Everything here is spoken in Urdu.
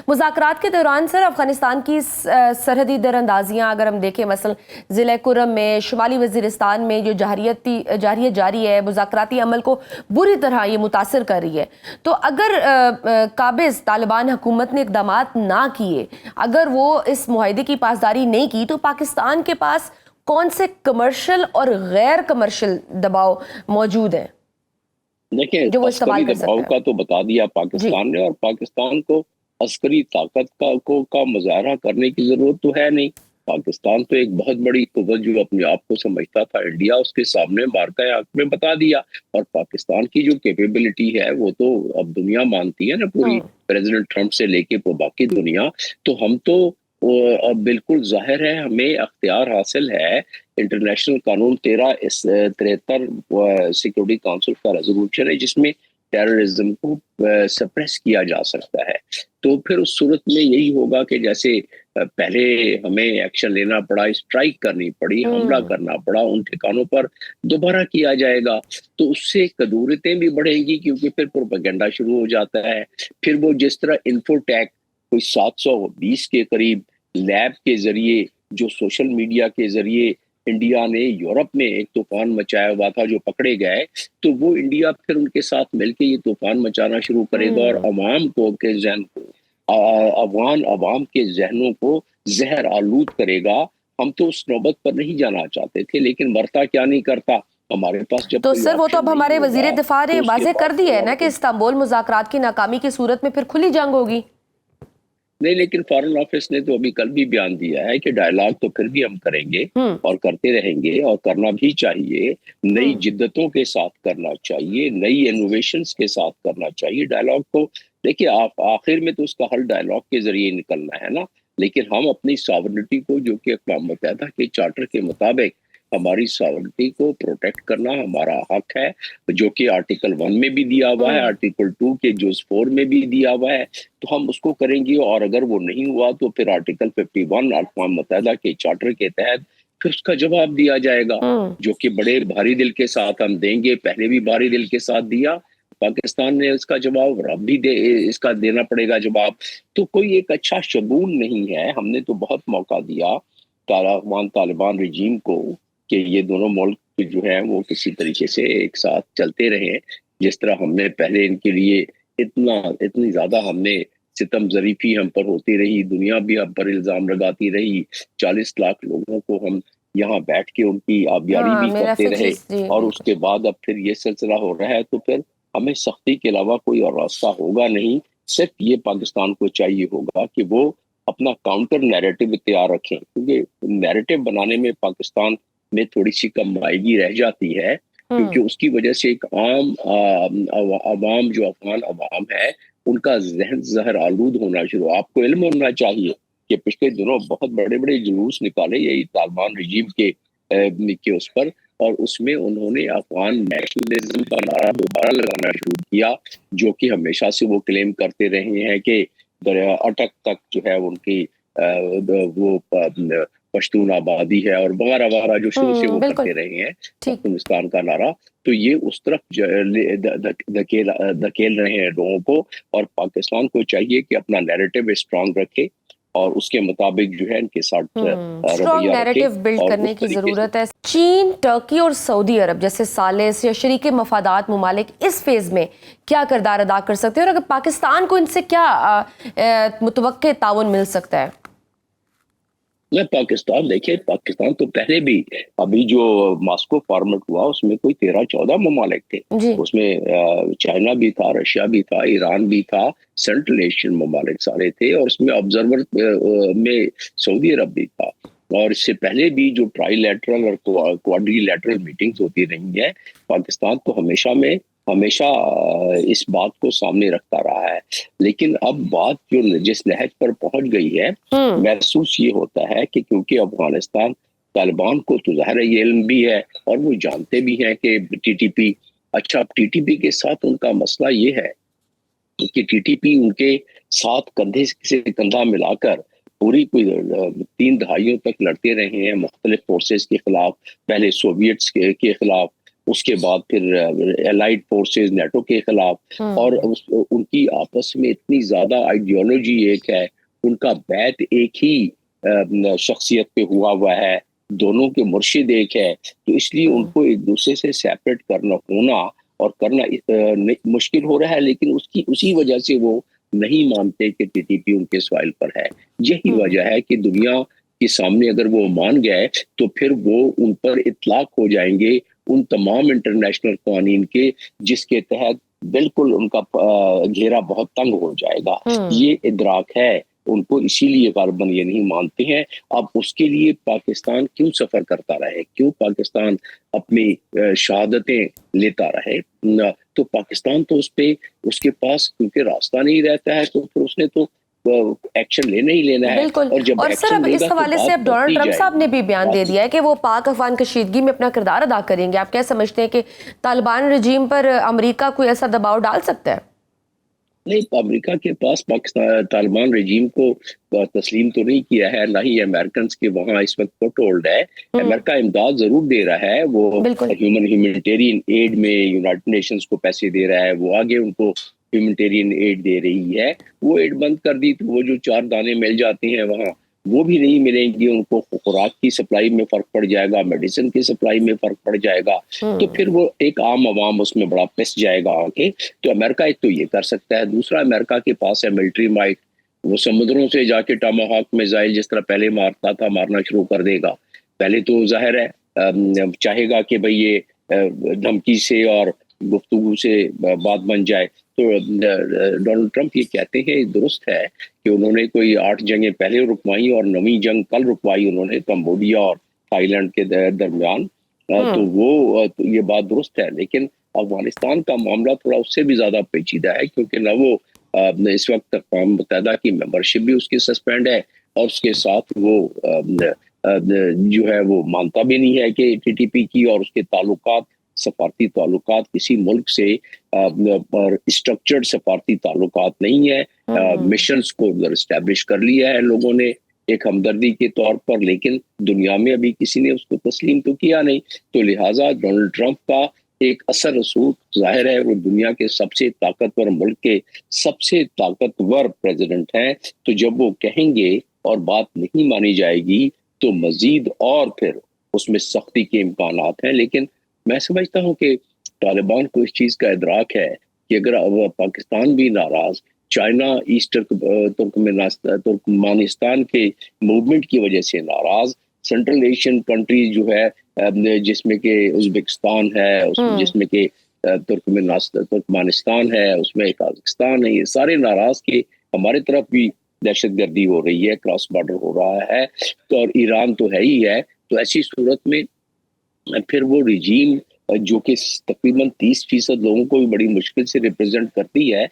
مذاکرات کے دوران سر افغانستان کی سرحدی در اندازیاں اگر ہم دیکھیں مثلا ضلع کرم میں، شمالی وزیرستان میں جو جارحیت جاری ہے، مذاکراتی عمل کو بری طرح یہ متاثر کر رہی ہے. تو اگر قابض طالبان حکومت نے اقدامات نہ کیے، اگر وہ اس معاہدے کی پاسداری نہیں کی، تو پاکستان کے پاس کون سے کمرشل اور غیر کمرشل دباؤ موجود ہیں دیکھیں جو وہ عسکری استعمال کر دباؤ سکتے کا ہیں؟ تو بتا دیا پاکستان نے، اور پاکستان کو عسکری طاقت کا مظاہرہ کرنے کی ضرورت تو ہے نہیں. پاکستان تو ایک بہت بڑی قوت جو اپنے آپ کو سمجھتا تھا انڈیا، اس کے سامنے مارکہ حق میں بتا دیا. اور پاکستان کی جو کیپیبلٹی ہے وہ تو اب دنیا مانتی ہے نا، پوری پریزیڈنٹ ٹرمپ سے لے کے باقی دنیا. تو ہم تو اب بالکل ظاہر ہے ہمیں اختیار حاصل ہے. انٹرنیشنل قانون 1373 سیکورٹی کونسل کا ریزولوشن ہے جس میں ٹیررزم کو سپریس کیا جا سکتا ہے. تو پھر اس صورت میں یہی ہوگا کہ جیسے پہلے ہمیں ایکشن لینا پڑا، اسٹرائک کرنی پڑی، حملہ کرنا پڑا، ان ٹھکانوں پر دوبارہ کیا جائے گا. تو اس سے قدورتیں بھی بڑھیں گی، کیونکہ پھر پروپیگنڈا شروع ہو جاتا ہے. پھر وہ جس طرح انفوٹیک کوئی 720 کے قریب لیب کے ذریعے، جو سوشل میڈیا کے ذریعے انڈیا نے یورپ میں ایک طوفان مچایا ہوا تھا جو پکڑے گئے، تو وہ انڈیا پھر ان کے ساتھ مل کے یہ طوفان مچانا شروع کرے گا، اور عوام کو کے ذہن کو، افغان عوام کے ذہنوں کو زہر آلود کرے گا. ہم تو اس نوبت پر نہیں جانا چاہتے تھے، لیکن مرتا کیا نہیں کرتا. ہمارے پاس جب تو کوئی سر وہ تو اب ہمارے وزیر دفاع نے واضح کر دیا ہے نا کہ استنبول مذاکرات کی ناکامی کی صورت میں پھر کھلی جنگ ہوگی. نہیں، لیکن فارن آفس نے تو ابھی کل بھی بیان دیا ہے کہ ڈائیلاگ تو پھر بھی ہم کریں گے اور کرتے رہیں گے، اور کرنا بھی چاہیے. نئی جدتوں کے ساتھ کرنا چاہیے، نئی انوویشنز کے ساتھ کرنا چاہیے. ڈائیلاگ کو دیکھیے، آپ آخر میں تو اس کا حل ڈائیلاگ کے ذریعے نکلنا ہے نا. لیکن ہم اپنی ساورنٹی کو، جو کہ اقوام متحدہ کے چارٹر کے مطابق ہماری ساورنٹی کو پروٹیکٹ کرنا ہمارا حق ہے، جو کہ آرٹیکل 1 میں بھی دیا ہوا ہے، آرٹیکل 2 کے جز 4 میں بھی دیا ہوا ہے. تو ہم اس کو کریں گے، اور اگر وہ نہیں ہوا تو پھر آرٹیکل 51 اقوام متحدہ کے چارٹر کے تحت پھر اس کا جواب دیا جائے گا، جو کہ بڑے بھاری دل کے ساتھ ہم دیں گے. پہلے بھی بھاری دل کے ساتھ دیا پاکستان نے اس کا جواب، اور اب بھی اس کا دینا پڑے گا جواب. تو کوئی ایک اچھا شگون نہیں ہے. ہم نے تو بہت موقع دیا افغان طالبان رجیم کو کہ یہ دونوں ملک جو ہیں وہ کسی طریقے سے ایک ساتھ چلتے رہیں. جس طرح ہم نے پہلے ان کے لیے اتنی زیادہ ہم نے ستم ظریفی ہم پر ہوتی رہی، دنیا بھی ہم پر الزام لگاتی رہی، 40 لاکھ لوگوں کو ہم یہاں بیٹھ کے ان کی آبیاری بھی کرتے رہے، اور اس کے بعد اب پھر یہ سلسلہ ہو رہا ہے. تو پھر ہمیں سختی کے علاوہ کوئی اور راستہ ہوگا نہیں. صرف یہ پاکستان کو چاہیے ہوگا کہ وہ اپنا کاؤنٹر نیریٹو تیار رکھیں، کیونکہ نیریٹو بنانے میں پاکستان میں تھوڑی سی کمائیگی رہ جاتی ہے، کیونکہ اس کی وجہ سے ایک عام عوام، جو افغان عوام ہے، ان کا ذہن زہر آلود ہونا شروع. آپ کو علم ہونا چاہیے کہ پچھلے دنوں بہت بڑے بڑے جلوس نکالے یہی طالبان رجیم کے اس پر، اور اس میں انہوں نے افغان نیشنلزم کا نعرہ دوبارہ لگانا شروع کیا، جو کہ ہمیشہ سے وہ کلیم کرتے رہے ہیں کہ اٹک تک جو ہے ان کی وہ پشتون آبادی ہے، اور وغیرہ وغیرہ جو شروع سے وہ کرتے رہے ہیں افغانستان کا نعرہ. تو یہ اس طرف دھکیل رہے ہیں لوگوں کو، اور پاکستان کو چاہیے کہ اپنا نیریٹو اسٹرانگ رکھے، اور اس کے مطابق جو ہے ان کے ساتھ اسٹرانگ نیریٹو بلڈ کرنے کی ضرورت ہے. چین، ترکی اور سعودی عرب جیسے ثالث یا شریک مفادات ممالک اس فیز میں کیا کردار ادا کر سکتے ہیں، اور اگر پاکستان کو ان سے کیا متوقع تعاون مل سکتا ہے؟ پاکستان دیکھیں، پاکستان تو پہلے بھی، ابھی جو ماسکو فارمیٹ ہوا اس میں کوئی 13-14 ممالک تھے. اس میں چائنا بھی تھا، رشیا بھی تھا، ایران بھی تھا، سینٹرل ایشین ممالک سارے تھے، اور اس میں آبزرور میں سعودی عرب بھی تھا. اور اس سے پہلے بھی جو ٹرائی لیٹرل اور کوادری لیٹرل میٹنگز ہوتی رہی ہیں، پاکستان تو ہمیشہ اس بات کو سامنے رکھتا رہا ہے. لیکن اب بات جو جس نہج پر پہنچ گئی ہے، محسوس یہ ہوتا ہے کہ کیونکہ افغانستان طالبان کو تو ظاہر یہ علم بھی ہے، اور وہ جانتے بھی ہیں کہ ٹی ٹی پی کے ساتھ ان کا مسئلہ یہ ہے کہ ٹی ٹی پی ان کے ساتھ کندھے سے کندھا ملا کر پوری 3 دہائیوں تک لڑتے رہے ہیں مختلف فورسز کے خلاف. پہلے سوویٹس کے خلاف، اس کے بعد پھر الائڈ فورسز نیٹو کے خلاف، اور ان کی آپس میں اتنی زیادہ آئیڈیالوجی ایک ہے، ان کا بیت ایک ہی شخصیت پہ ہوا ہے، دونوں کے مرشد ایک ہے، تو اس لیے ان کو ایک دوسرے سے سیپریٹ کرنا اور کرنا مشکل ہو رہا ہے، لیکن اسی وجہ سے وہ نہیں مانتے کہ ٹی ٹی پی ان کے سوائل پر ہے۔ یہی وجہ ہے کہ دنیا کے سامنے اگر وہ مان گئے تو پھر وہ ان پر اطلاق ہو جائیں گے ان تمام انٹرنیشنل قوانین کے، جس کے تحت بالکل ان کا گھیرا بہت تنگ ہو جائے گا۔ یہ ادراک ہے ان کو، اسی لیے غالباً یہ نہیں مانتے ہیں۔ اب اس کے لیے پاکستان کیوں سفر کرتا رہے، کیوں پاکستان اپنی شہادتیں لیتا رہے؟ تو پاکستان تو اس کے پاس کیونکہ راستہ نہیں رہتا ہے، تو پھر اس نے تو ایکشن لینا ہی لینا ہے، بالکل۔ اور جب اور سر اب اس حوالے سے اب ڈونلڈ ٹرمپ صاحب نے بھی بیان دے دیا ہے کہ وہ پاک افغان کشیدگی میں اپنا کردار ادا کریں گے۔ آپ کیا سمجھتے ہیں کہ طالبان رجیم پر امریکہ کوئی ایسا دباؤ ڈال سکتا ہے؟ نہیں، امریکہ کے پاس پاکستان طالبان رجیم کو تسلیم تو نہیں کیا ہے، نہ ہی امریکنز کے وہاں اس وقت فٹ ہولڈ ہے۔ امریکہ امداد ضرور دے رہا ہے، وہ ہیومنٹیرین ایڈ میں یونائٹڈ نیشنز کو پیسے دے رہا ہے، وہ آگے ان کو ہیومنٹیرین ایڈ دے رہی ہے۔ وہ ایڈ بند کر دی تو وہ جو 4 دانے مل جاتے ہیں وہاں، وہ بھی نہیں ملیں گے ان کو، خوراک کی سپلائی میں فرق پڑ جائے گا، میڈیسن کی سپلائی میں فرق پڑ جائے گا، تو پھر وہ ایک عام عوام اس میں بڑا پس جائے گا آگے۔ تو امریکہ ایک تو یہ کر سکتا ہے، دوسرا امریکہ کے پاس ہے ملٹری مائٹ، وہ سمندروں سے جا کے ٹاماہاک میزائل جس طرح پہلے مارتا تھا مارنا شروع کر دے گا۔ پہلے تو ظاہر ہے چاہے گا کہ بھئی یہ دھمکی سے اور گفتگو سے بات بن جائے۔ تو ڈونلڈ ٹرمپ یہ کہتے ہیں درست ہے کہ انہوں نے کوئی 8 جنگیں پہلے رکوائی اور 9ویں جنگ کل رکوائی انہوں نے کمبوڈیا اور تھائی لینڈ کے درمیان، تو وہ یہ بات درست ہے، لیکن افغانستان کا معاملہ تھوڑا اس سے بھی زیادہ پیچیدہ ہے، کیونکہ نہ وہ اس وقت اقوام متحدہ کی ممبرشپ بھی اس کی سسپینڈ ہے، اور اس کے ساتھ وہ جو ہے وہ مانتا بھی نہیں ہے کہ ٹی ٹی پی کی، اور اس کے تعلقات سفارتی تعلقات کسی ملک سے اسٹرکچرڈ سفارتی تعلقات نہیں ہے۔ مشنز کو اسٹیبلش کر لیا ہے لوگوں نے ایک ہمدردی کے طور پر، لیکن دنیا میں ابھی کسی نے اس کو تسلیم تو کیا نہیں۔ تو لہٰذا ڈونلڈ ٹرمپ کا ایک اثر رسوخ ظاہر ہے، وہ دنیا کے سب سے طاقتور ملک کے سب سے طاقتور پریزیڈنٹ ہیں، تو جب وہ کہیں گے اور بات نہیں مانی جائے گی تو مزید اور پھر اس میں سختی کے امکانات ہیں۔ لیکن میں سمجھتا ہوں کہ طالبان کو اس چیز کا ادراک ہے کہ اگر پاکستان بھی ناراض، چائنا ایسٹ ترکمانستان کے موومنٹ کی وجہ سے ناراض، سینٹرل ایشین کنٹریز جو ہے جس میں کہ ازبکستان ہے، جس میں کہ ترکمانستان ہے، اس میں قازقستان ہے، یہ سارے ناراض کہ ہمارے طرف بھی دہشت گردی ہو رہی ہے، کراس بارڈر ہو رہا ہے، تو اور ایران تو ہے ہی ہے۔ تو ایسی صورت میں پھر وہ رجیم جو کہ تقریباً 30% لوگوں کو بھی بڑی مشکل سے ریپرزینٹ کرتی ہے،